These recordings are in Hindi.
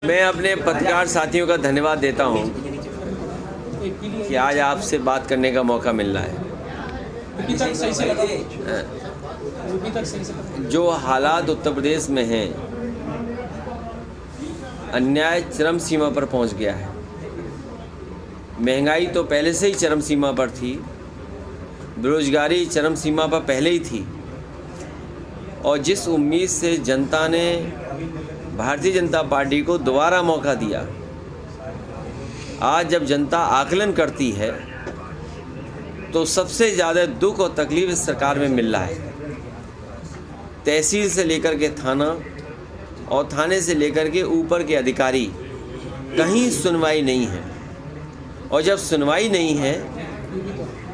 मैं अपने पत्रकार साथियों का धन्यवाद देता हूं कि आज आपसे बात करने का मौका मिल रहा है। जो हालात उत्तर प्रदेश में हैं, अन्याय चरम सीमा पर पहुंच गया है। महंगाई तो पहले से ही चरम सीमा पर थी, बेरोजगारी चरम सीमा पर पहले ही थी, और जिस उम्मीद से जनता ने भारतीय जनता पार्टी को दोबारा मौका दिया, आज जब जनता आकलन करती है तो सबसे ज़्यादा दुख और तकलीफ इस सरकार में मिल रहा है। तहसील से लेकर के थाना और थाने से लेकर के ऊपर के अधिकारी, कहीं सुनवाई नहीं है। और जब सुनवाई नहीं है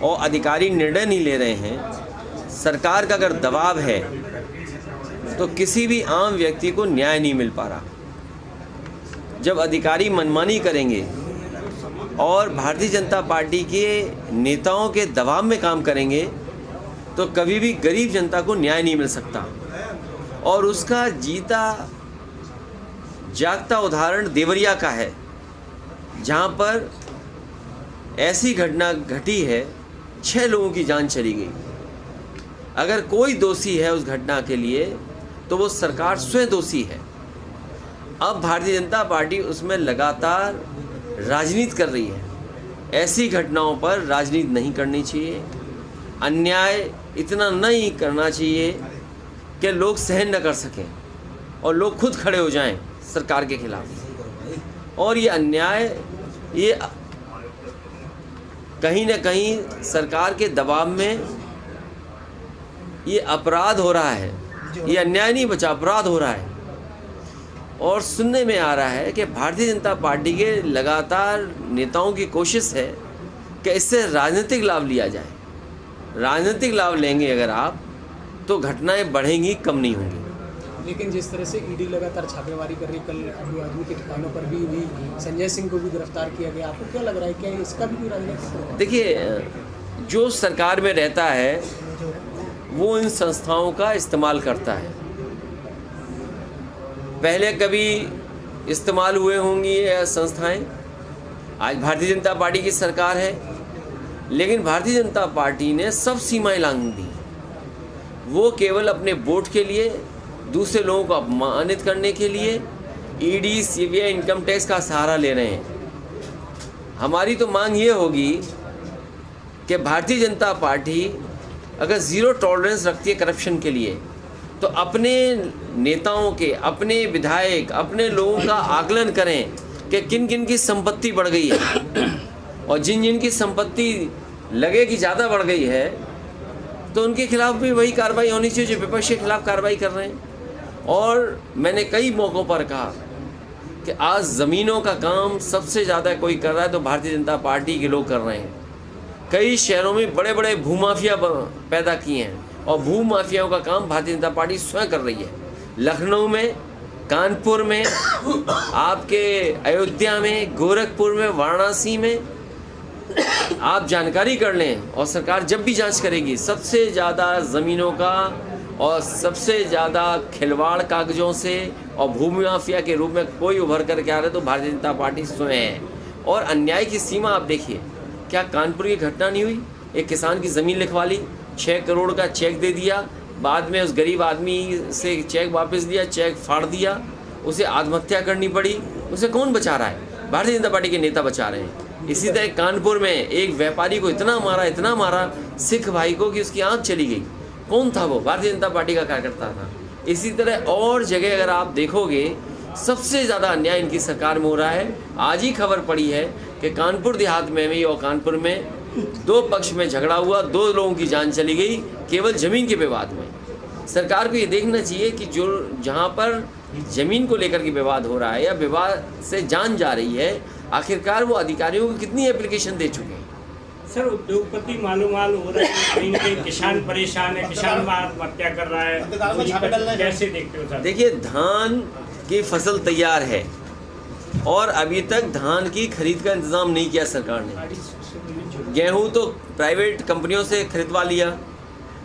और अधिकारी निर्णय नहीं ले रहे हैं, सरकार का अगर दबाव है तो किसी भी आम व्यक्ति को न्याय नहीं मिल पा रहा। जब अधिकारी मनमानी करेंगे और भारतीय जनता पार्टी के नेताओं के दबाव में काम करेंगे तो कभी भी गरीब जनता को न्याय नहीं मिल सकता। और उसका जीता जागता उदाहरण देवरिया का है, जहां पर ऐसी घटना घटी है, 6 लोगों की जान चली गई। अगर कोई दोषी है उस घटना के लिए तो वो सरकार स्वयं दोषी है। अब भारतीय जनता पार्टी उसमें लगातार राजनीति कर रही है। ऐसी घटनाओं पर राजनीति नहीं करनी चाहिए। अन्याय इतना नहीं करना चाहिए कि लोग सहन न कर सकें और लोग खुद खड़े हो जाएं सरकार के खिलाफ। और ये अन्याय, ये कहीं न कहीं सरकार के दबाव में ये अपराध हो रहा है। ये अन्याय नहीं बचा, अपराध हो रहा है। और सुनने में आ रहा है कि भारतीय जनता पार्टी के लगातार नेताओं की कोशिश है कि इससे राजनीतिक लाभ लिया जाए। राजनीतिक लाभ लेंगे अगर आप तो घटनाएं बढ़ेंगी, कम नहीं होंगी। लेकिन जिस तरह से ईडी लगातार छापेमारी कर रही, कल अबू आदमी के ठिकानों पर भी हुई, संजय सिंह को भी गिरफ्तार किया गया, आपको क्या लग रहा है, क्या इसका भी कोई राजनीतिक? देखिए, जो सरकार में रहता है वो इन संस्थाओं का इस्तेमाल करता है। पहले कभी इस्तेमाल हुए होंगी ये संस्थाएं। आज भारतीय जनता पार्टी की सरकार है, लेकिन भारतीय जनता पार्टी ने सब सीमाएं लांघ दी। वो केवल अपने वोट के लिए, दूसरे लोगों को अपमानित करने के लिए ईडी, सीबीआई, इनकम टैक्स का सहारा ले रहे हैं। हमारी तो मांग ये होगी कि भारतीय जनता पार्टी अगर ज़ीरो टॉलरेंस रखती है करप्शन के लिए, तो अपने नेताओं के, अपने विधायक, अपने लोगों का आकलन करें कि किन किन की संपत्ति बढ़ गई है, और जिन जिन की संपत्ति लगे कि ज़्यादा बढ़ गई है तो उनके खिलाफ भी वही कार्रवाई होनी चाहिए जो विपक्ष के खिलाफ कार्रवाई कर रहे हैं। और मैंने कई मौक़ों पर कहा कि आज ज़मीनों का काम सबसे ज़्यादा कोई कर रहा है तो भारतीय जनता पार्टी के लोग कर रहे हैं। कई शहरों में बड़े बड़े भूमाफिया पैदा किए हैं और भूमाफियाओं का काम भारतीय जनता पार्टी स्वयं कर रही है। लखनऊ में, कानपुर में, आपके अयोध्या में, गोरखपुर में, वाराणसी में आप जानकारी कर लें। और सरकार जब भी जांच करेगी, सबसे ज़्यादा ज़मीनों का और सबसे ज़्यादा खिलवाड़ कागज़ों से और भूमि माफिया के रूप में कोई उभर कर के आ रहा है तो भारतीय जनता पार्टी स्वयं है। और अन्याय की सीमा आप देखिए, क्या कानपुर की घटना नहीं हुई? एक किसान की ज़मीन लिखवा ली, 6 करोड़ का चेक दे दिया, बाद में उस गरीब आदमी से चेक वापस लिया, चेक फाड़ दिया, उसे आत्महत्या करनी पड़ी। उसे कौन बचा रहा है? भारतीय जनता पार्टी के नेता बचा रहे हैं। इसी तरह कानपुर में एक व्यापारी को इतना मारा सिख भाई को कि उसकी आँख चली गई। कौन था वो? भारतीय जनता पार्टी का कार्यकर्ता था। इसी तरह और जगह अगर आप देखोगे, सबसे ज़्यादा अन्याय इनकी सरकार में हो रहा है। आज ही खबर पड़ी है कि कानपुर देहात में भी और कानपुर में 2 पक्ष में झगड़ा हुआ, 2 लोगों की जान चली गई केवल ज़मीन के विवाद में। सरकार को ये देखना चाहिए कि जो जहाँ पर ज़मीन को लेकर के विवाद हो रहा है या विवाद से जान जा रही है, आखिरकार वो अधिकारियों को कितनी एप्लीकेशन दे चुके हैं। सर, उद्योगपति मालूम हो रहा है, कहीं न कहीं किसान परेशान है, किसान आत्महत्या कर रहा है, कैसे देखते हो सर? देखिए, धान की फसल तैयार है और अभी तक धान की खरीद का इंतज़ाम नहीं किया सरकार ने। गेहूं तो प्राइवेट कंपनियों से खरीदवा लिया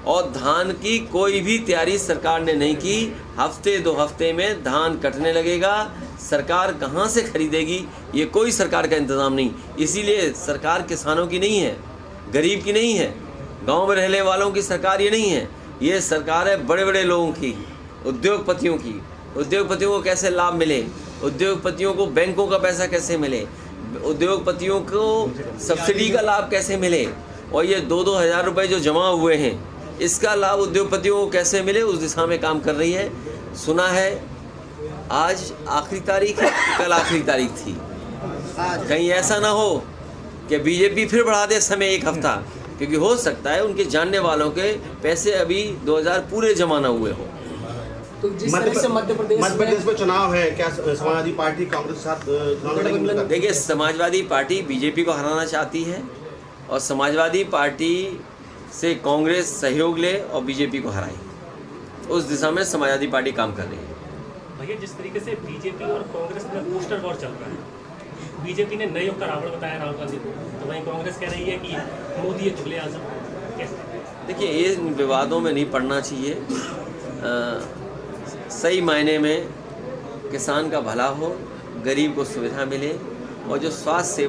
और धान की कोई भी तैयारी सरकार ने नहीं की। हफ्ते 2 हफ्ते में धान कटने लगेगा, सरकार कहाँ से खरीदेगी, ये कोई सरकार का इंतज़ाम नहीं। इसीलिए सरकार किसानों की नहीं है, गरीब की नहीं है, गांव में रहने वालों की सरकार ये नहीं है। ये सरकार है बड़े बड़े लोगों की, उद्योगपतियों की। उद्योगपतियों को कैसे लाभ मिले, उद्योगपतियों को बैंकों का पैसा कैसे मिले, उद्योगपतियों को सब्सिडी का लाभ कैसे मिले, और ये 2-2 हज़ार रुपये जो जमा हुए हैं इसका लाभ उद्योगपतियों को कैसे मिले, उस दिशा में काम कर रही है। सुना है आज आखिरी तारीख है, कल आखिरी तारीख थी। कहीं ऐसा ना हो कि बीजेपी फिर बढ़ा दे समय 1 हफ्ता, क्योंकि हो सकता है उनके जानने वालों के पैसे अभी 2000 पूरे जमा ना हुए हो। तो जिस तरह से मध्य प्रदेश में चुनाव है, क्या समाजवादी पार्टी कांग्रेस के साथ चुनाव लड़ेगी? देखिए, समाजवादी पार्टी बीजेपी को हराना चाहती है और समाजवादी पार्टी से कांग्रेस सहयोग ले और बीजेपी को हराए, उस दिशा में समाजवादी पार्टी काम कर रही है। भैया, जिस तरीके से बीजेपी और कांग्रेस में पोस्टर वॉर चल रहा है, बीजेपी ने नए युग का रावण बताया राहुल गांधी को, तो वहीं कांग्रेस कह रही है कि मोदी ये चुगले आजम। कैसे? देखिए, इन विवादों में नहीं पड़ना चाहिए। सही मायने में किसान का भला हो, गरीब को सुविधा मिले, और जो स्वास्थ्य सेवा